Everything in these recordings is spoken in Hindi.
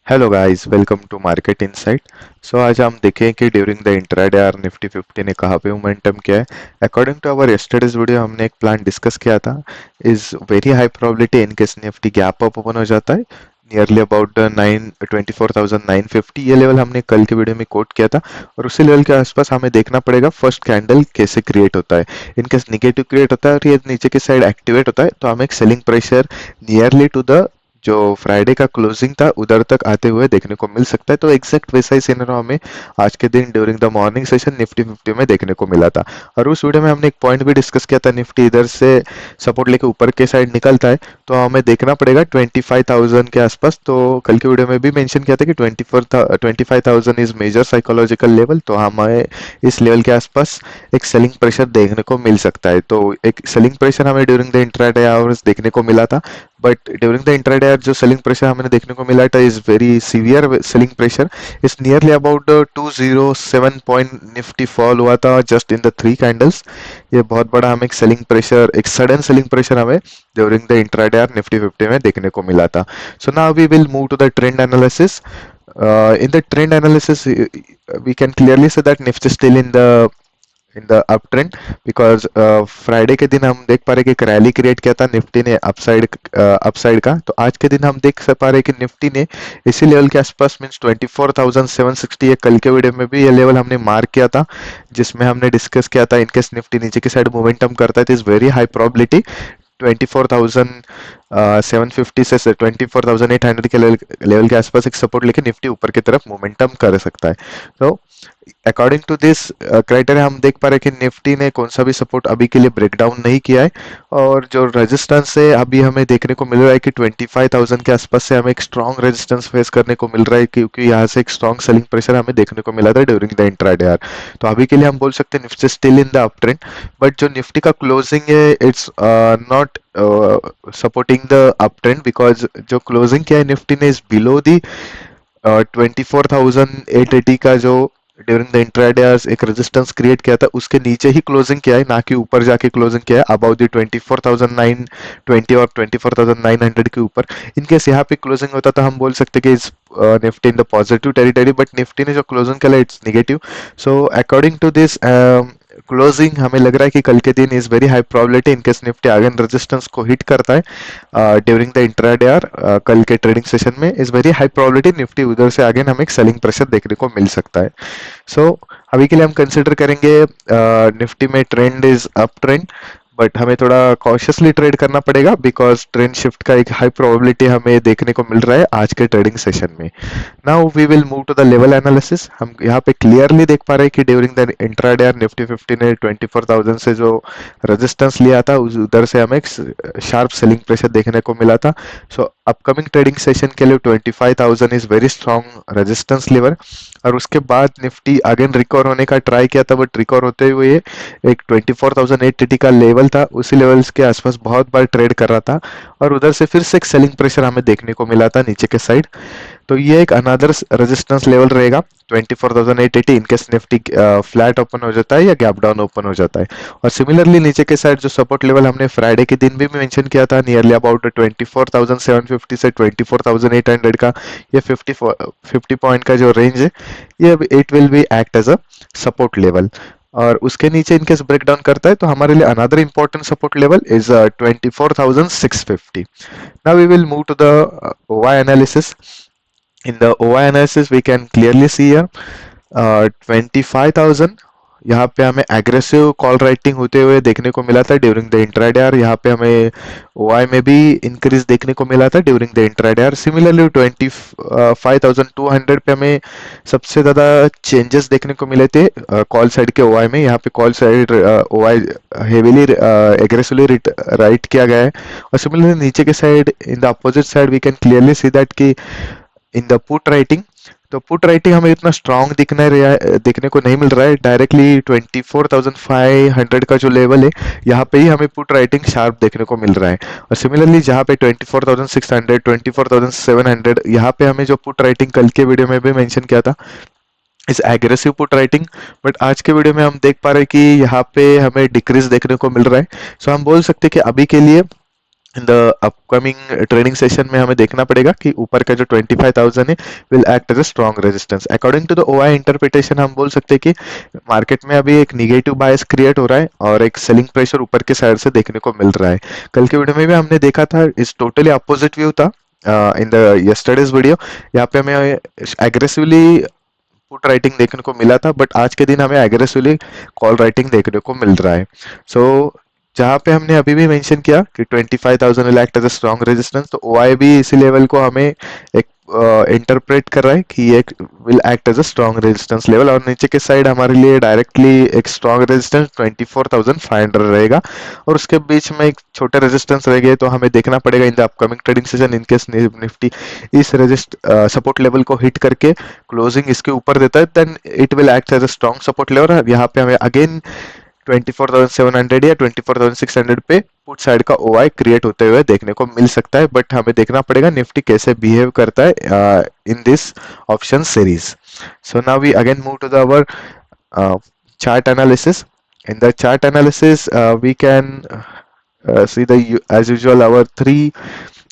Hello guys, welcome to market insight. So आज हम देखें कि during the intraday are Nifty 50 ने कहाँ पे मोमेंटम किया है। According to our yesterday's video हमने एक प्लान डिस्कस किया था। Is very high probability in case Nifty gap up open हो जाता है नियरली अबाउट द 24,950। ये लेवल हमने कल के वीडियो में कोट किया था और उसी लेवल के आसपास हमें देखना पड़ेगा फर्स्ट कैंडल कैसे क्रिएट होता है। इन केस निगेटिव क्रिएट होता है और ये नीचे की साइड एक्टिवेट होता है तो हमें एक selling pressure nearly to the जो फ्राइडे का क्लोजिंग था उधर तक आते हुए देखने को मिल सकता है। तो एग्जैक्ट वैसा ही सिनेरियो हमें आज के दिन during the morning session Nifty 50 में देखने को मिला था। और उस वीडियो में हमने एक पॉइंट भी डिस्कस किया था, निफ्टी इधर से सपोर्ट लेके ऊपर के साइड निकलता है तो हमें देखना पड़ेगा 25,000 के आसपास। तो कल के वीडियो में भी मेंशन किया था कि 25,000 इज मेजर साइकोलॉजिकल लेवल, तो हमें इस लेवल के आसपास एक सेलिंग प्रेशर देखने को मिल सकता है। तो एक सेलिंग प्रेशर हमें ड्यूरिंग द इंट्राडे आवर्स देखने को मिला था, बट ड्यूरिंग द इंट्राडे जो सेलिंग प्रेशर हमें देखने को मिला था is very severe selling pressure. Is nearly about 207 point Nifty fall हुआ था just in the three candles. ये बहुत बड़ा हमें एक सेलिंग प्रेशर, एक सडन सेलिंग प्रेशर हमें ड्यूरिंग द इंट्राडे और निफ्टी 50 में देखने को मिला था। सो now we will move to the trend analysis. In the trend analysis, we can clearly say that Nifty is still in the uptrend because Friday के दिन हम देख पा रहे कि एक रैली क्रिएट किया था निफ्टी ने अपसाइड का। तो आज के दिन हम देख पा रहे कि निफ्टी ने इसी लेवल के आसपास मींस 24,760, ये कल के वीडियो में भी ये लेवल हमने मार्क किया था जिसमें हमने डिस्कस किया था इनकेस निफ्टी नीचे की साइड मोमेंटम करता है तो इज वेरी हाई प्रोबेबिलिटी 24,750 से 24,800 के लेवल के आसपास एक सपोर्ट लेके निफ्टी ऊपर की तरफ मोमेंटम कर सकता है। तो अकॉर्डिंग टू दिस क्राइटेरिया हम देख पा रहे हैं कि निफ्टी ने कौन सा भी सपोर्ट अभी के लिए ब्रेक डाउन नहीं किया है और जो रेजिस्टेंस है अभी हमें देखने को मिल रहा है कि 25,000 के आसपास से हमें एक स्ट्रॉन्ग रेजिस्टेंस फेस करने को मिल रहा है क्योंकि यहाँ से एक स्ट्रॉन्ग सेलिंग प्रेशर हमें देखने को मिला था ड्यूरिंग द इंट्राडे आवर। तो अभी के लिए हम बोल सकते हैं Nifty still in the up trend, but जो निफ्टी का क्लोजिंग है it's not supporting the up trend because जो क्लोजिंग किया है निफ्टी ने इज बिलो दी 24,880 का जो ड्यूरिंग द इंट्राडे एक रेजिस्टेंस क्रिएट किया था उसके नीचे ही क्लोजिंग किया है, ना कि ऊपर जाके क्लोजिंग किया है अबाउट द 24,920 और 24,900 के ऊपर। इनकेस यहाँ पे क्लोजिंग होता तो हम बोल सकते कि इस Nifty in the positive territory, but Nifty ने जो क्लोजिंग किया it's negative. So according to this closing हमें लग रहा है कि कल के दिन is very high probability in case Nifty again resistance को हिट करता है ड्यूरिंग द इंट्राडे आवर कल के ट्रेडिंग सेशन में is very high probability Nifty उधर से अगेन हमें एक सेलिंग प्रेशर देखने को मिल सकता है। सो अभी के लिए हम कंसिडर करेंगे निफ्टी में trend is up trend, but हमें थोड़ा कॉशियसली ट्रेड करना पड़ेगा बिकॉज ट्रेंड शिफ्ट का एक हाई प्रोबेबिलिटी हमें देखने को मिल रहा है आज के ट्रेडिंग सेशन में। Now we will move to the level analysis. हम यहाँ पे क्लियरली देख पा रहे हैं कि ड्यूरिंग द इंट्राडे निफ्टी 50 ने 24,000 से जो रेजिस्टेंस लिया था उधर से हमें एक शार्प सेलिंग प्रेशर देखने को मिला था। सो अपकमिंग ट्रेडिंग सेशन के लिए 25,000 is very strong resistance level और उसके बाद निफ्टी अगेन रिकवर होने का ट्राई किया था, बट रिकवर होते हुए एक 24,880 का लेवल था उसी लेवल्स के आसपास बहुत बार ट्रेड कर रहा था और उधर से फिर से एक सेलिंग प्रेशर हमें देखने को मिला था नीचे के साइड। तो ये एक अनदर रेजिस्टेंस लेवल रहेगा 24,880 इनकेस निफ्टी फ्लैट ओपन हो जाता है या गैप डाउन ओपन हो जाता है। और सिमिलरली नीचे के साइड जो सपोर्ट लेवल हमने फ्राइडे के दिन भी मेंशन किया था नियरली अबाउट 24,750 से 24,800 का, ये 50 पॉइंट का जो रेंज है ये it will be act as a support level. और उसके नीचे इनकेस ब्रेक डाउन करता है तो हमारे लिए another important support level is 24,650। Now we will move to the OI analysis. In the OI analysis we can clearly see here 25,000 यहाँ पे हमें एग्रेसिव कॉल राइटिंग होते हुए देखने को मिला था ड्यूरिंग द इंट्राडे आवर। यहाँ पे हमें OI में भी इंक्रीज देखने को मिला था during the intraday hour. Similarly 25,200 पे हमें सबसे ज़्यादा चेंजेस देखने को मिले थे कॉल साइड के OI में। यहाँ पे call side OI heavily aggressively write किया गया है और सिमिलरली नीचे के side in the opposite side we can clearly see that कि इन द पुट राइटिंग, तो पुट राइटिंग हमें इतना स्ट्रांग देखने को नहीं मिल रहा है। डायरेक्टली 24,500 का जो लेवल है यहाँ पे ही हमें पुट राइटिंग शार्प देखने को मिल रहा है और सिमिलरली जहाँ पे 24,600 24,700 यहाँ पे हमें जो पुट राइटिंग कल के वीडियो में भी मेंशन किया था इस एग्रेसिव पुट राइटिंग, बट आज के वीडियो में हम देख पा रहे हैं कि यहाँ पे हमें डिक्रीज देखने को मिल रहा है। सो हम बोल सकते हैं कि अभी के लिए इन द अपकमिंग ट्रेडिंग सेशन में हमें देखना पड़ेगा कि ऊपर का जो 25,000 है will act as a strong resistance. According to the OI interpretation हम बोल सकते हैं कि मार्केट में अभी एक निगेटिव बायस क्रिएट हो रहा है और एक सेलिंग प्रेशर ऊपर के साइड से देखने को मिल रहा है। कल के वीडियो में भी हमने देखा था, इस टोटली अपोजिट व्यू था इन द यस्टरडेज वीडियो। यहाँ पे हमें एग्रेसिवली पुट राइटिंग देखने को मिला था, बट आज के दिन हमें एग्रेसिवली कॉल राइटिंग देखने को मिल रहा है। सो जहाँ पे हमने अभी भी मेंशन किया कि 25,000 will act as a strong resistance, तो ओआई भी इसी लेवल को हमें एक इंटरप्रेट कर रहा है कि ये will act as a strong resistance level, और नीचे के साइड हमारे लिए डायरेक्टली एक स्ट्रॉन्ग रेजिस्टेंस 24,500 रहेगा, और उसके बीच में एक छोटे रेजिस्टेंस रह गए। तो हमें देखना पड़ेगा in the upcoming trading session, in case Nifty इस सपोर्ट लेवल को हिट करके क्लोजिंग इसके ऊपर देता है, then it will act as a strong support level. यहाँ पे हमें अगेन 24,700 या 24,600 पे पुट साइड का ओआई क्रिएट होते हुए देखने को मिल सकता है, बट हमें देखना पड़ेगा निफ्टी कैसे बिहेव करता है in this option series. So now we again move to the our chart analysis. In the chart analysis, we can see as usual our three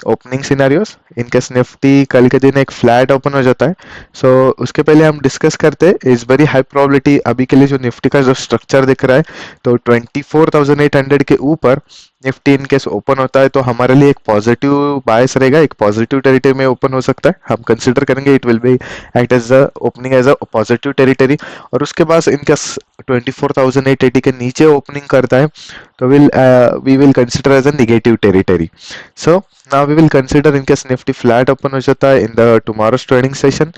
opening scenarios. In case Nifty कल के दिन एक फ्लैट ओपन हो जाता है, सो उसके पहले हम डिस्कस करते हैं इज वेरी हाई प्रोबेबिलिटी अभी के लिए जो निफ्टी का जो स्ट्रक्चर दिख रहा है, तो 24,800 के ऊपर निफ्टी इनकेस ओपन होता है तो हमारे लिए एक पॉजिटिव बायस रहेगा, एक पॉजिटिव टेरिटरी में ओपन हो सकता है। हम कंसिडर करेंगे it will be act as a opening as a positive territory, और उसके बाद इनकेस 24,880 के नीचे ओपनिंग करता है तो we will consider as a negative territory. So now we will consider in case nifty flat open हो जाता है in the tomorrow's trading session,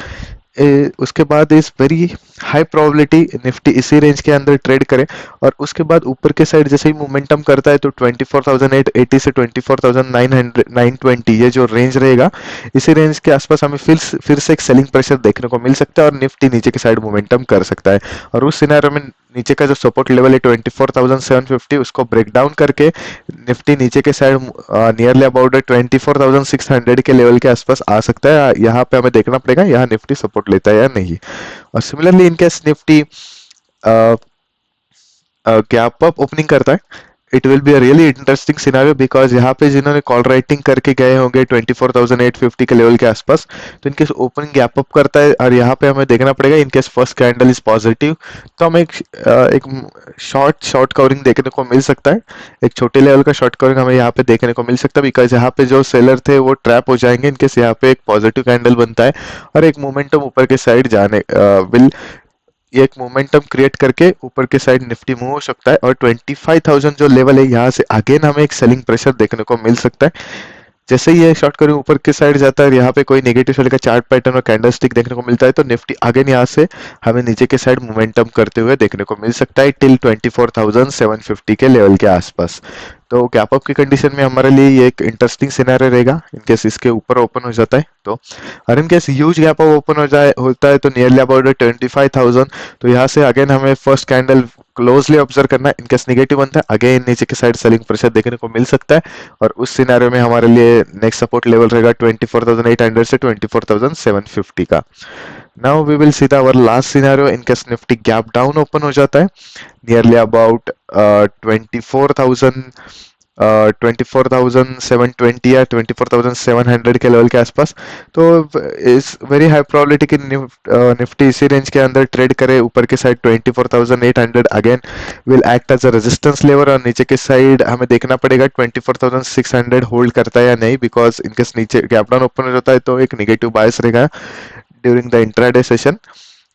उसके बाद इस वेरी हाई प्रोबेबिलिटी निफ्टी इसी रेंज के अंदर ट्रेड करे, और उसके बाद ऊपर के साइड जैसे ही मोमेंटम करता है तो 24,880 से 24,920 ये जो रेंज रहेगा, इसी रेंज के आसपास हमें फिर से एक सेलिंग प्रेशर देखने को मिल सकता है और निफ्टी नीचे की साइड मोमेंटम कर सकता है। और उस सिनेरियो में नीचे का जो सपोर्ट लेवल है 24,750, उसको ब्रेक डाउन करके निफ्टी नीचे के साइड नियरली अबाउट 24,600 के लेवल के आसपास आ सकता है। यहाँ पे हमें देखना पड़ेगा यहाँ निफ्टी सपोर्ट लेता है या नहीं। और similarly in case Nifty gap up opening करता है, it will be a really interesting scenario, because यहाँ पे जिन्होंने कॉल राइटिंग करके गए होंगे 24,850 के लेवल के आसपास, तो इनकेस ओपनिंग गैप अप करता है और यहाँ पे हमें देखना पड़ेगा in case first candle is positive, तो हमें एक शॉर्ट शॉर्ट कवरिंग देखने को मिल सकता है। एक छोटे लेवल का शॉर्ट कवरिंग हमें यहाँ पे देखने को मिल सकता है, बिकॉज यहाँ पे जो सेलर थे वो ट्रैप हो जाएंगे इनकेस यहाँ पे एक पॉजिटिव कैंडल बनता है और एक मोमेंटम ऊपर के साइड जाने विल ये एक मोमेंटम क्रिएट करके ऊपर के साइड निफ्टी मूव हो सकता है, और 25,000 जो लेवल है यहाँ से अगेन हमें एक सेलिंग प्रेशर देखने को मिल सकता है। जैसे ही ये शॉर्ट कवरिंग ऊपर की साइड जाता है, यहाँ पे कोई नेगेटिव साइड का चार्ट पैटर्न और कैंडलस्टिक देखने को मिलता है, तो निफ्टी अगेन यहाँ से हमें नीचे के साइड मोमेंटम करते हुए देखने को मिल सकता है टिल 24,750 के लेवल के आसपास। तो गैप अप की कंडीशन में हमारे लिए ये एक इंटरेस्टिंग सिनेरियो रहेगा इनकेस इसके ऊपर ओपन हो जाता है तो। और in case huge gap up open हो जाए होता है तो नियरली अबाउट 25,000, तो यहाँ से अगेन हमें फर्स्ट कैंडल क्लोजली ऑब्जर्व करना है। इनकेस नेगेटिव बनता है अगेन नीचे की साइड सेलिंग प्रेशर देखने को मिल सकता है, और उस सिनेरियो में हमारे लिए नेक्स्ट सपोर्ट लेवल रहेगा 24,800 से 24,750 का। Now we will see the our last scenario in case Nifty gap down open हो जाता है नियरली अबाउट 24,000 24,720 या 24,700 के लेवल के आसपास, तो इस वेरी हाई प्रोबेबिलिटी कि निफ्टी इसी रेंज के अंदर ट्रेड करे ऊपर के side 24,800 again will act as a resistance level, और नीचे के साइड हमें देखना पड़ेगा 24,600 होल्ड करता है या नहीं, बिकॉज इनकेस नीचे गैप डाउन ओपन हो जाता है तो एक नेगेटिव बायस रहेगा ड्यूरिंग द इंट्राडे सेशन।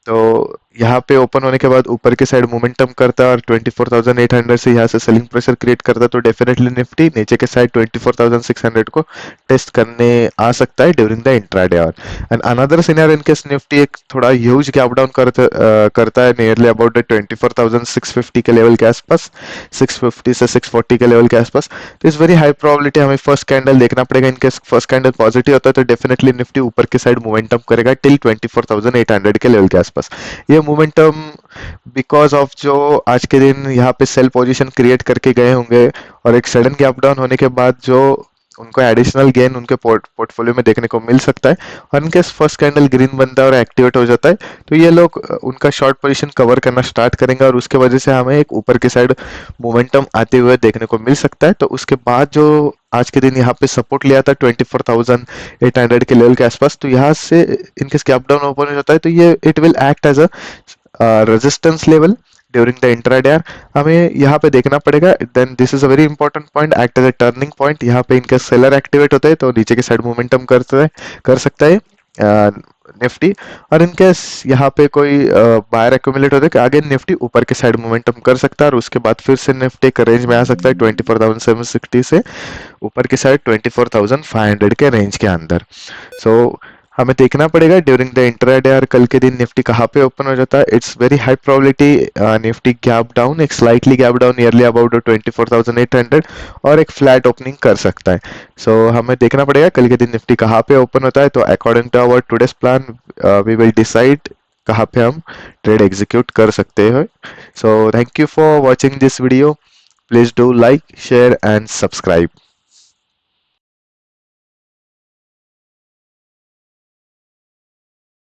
तो यहाँ पे ओपन होने के बाद ऊपर के साइड मोमेंटम करता है और 24,800 से यहाँ से सेलिंग प्रेशर क्रिएट करता है, तो डेफिनेटली निफ्टी नीचे के साइड 24,600 को टेस्ट करने आ सकता है during the intraday hour. And another scenario in case Nifty एक थोड़ा ह्यूज गैप डाउन करता है नियरली अबाउट 24,650 के लेवल के आसपास, 650 से 640 के लेवल के आसपास, तो इस वेरी हाई प्रोबेबिलिटी हमें फर्स्ट कैंडल देखना पड़ेगा। इनकेस फर्स्ट कैंडल पॉजिटिव होता है तो डेफिनेटली निफ्टी ऊपर के साइड मोमेंटम करेगा टिल 24,800 के लेवल के आसपास। ये मोमेंटम बिकॉज ऑफ जो आज के दिन यहाँ पे सेल पोजीशन क्रिएट करके गए होंगे और एक सडन गैप डाउन होने के बाद जो उनको एडिशनल गेन उनके पोर्टफोलियो में देखने को मिल सकता है। और इनके फर्स्ट कैंडल ग्रीन बनता है और एक्टिवेट हो जाता है, तो ये लोग उनका शॉर्ट पोजीशन कवर करना स्टार्ट करेंगे और उसके वजह से हमें एक ऊपर की साइड मोमेंटम आते हुए देखने को मिल सकता है। तो उसके बाद जो आज के दिन यहाँ पे सपोर्ट लिया था 24,800 के लेवल के आसपास, तो यहाँ से इनकेस गैप डाउन ओपन हो जाता है तो ये it will act as a resistance level during the intraday. हमें यहाँ पे देखना पड़ेगा, then this is a very important point, act as a turning point. यहाँ पे इनका सेलर एक्टिवेट होता है तो नीचे के साइड मोमेंटम करता है, कर सकता है निफ्टी। और इनकेस यहाँ पे कोई बायर एक्यूमुलेट होता है कि आगे निफ्टी ऊपर के साइड मोमेंटम कर सकता है और उसके बाद फिर से निफ्टी एक रेंज में आ सकता है 24,760 से ऊपर की साइड 24,500 के रेंज के अंदर। सो हमें देखना पड़ेगा ड्यूरिंग द इंट्राडे और कल के दिन निफ्टी कहाँ पे ओपन हो जाता है। It's very high probability Nifty gap down, एक slightly gap down nearly about 24,800 और एक फ्लैट ओपनिंग कर सकता है। सो हमें देखना पड़ेगा कल के दिन निफ्टी कहाँ पे ओपन होता है, तो according to our today's plan we will decide कहाँ पे हम ट्रेड एग्जीक्यूट कर सकते हैं। So thank you for watching this video, please do like share and subscribe.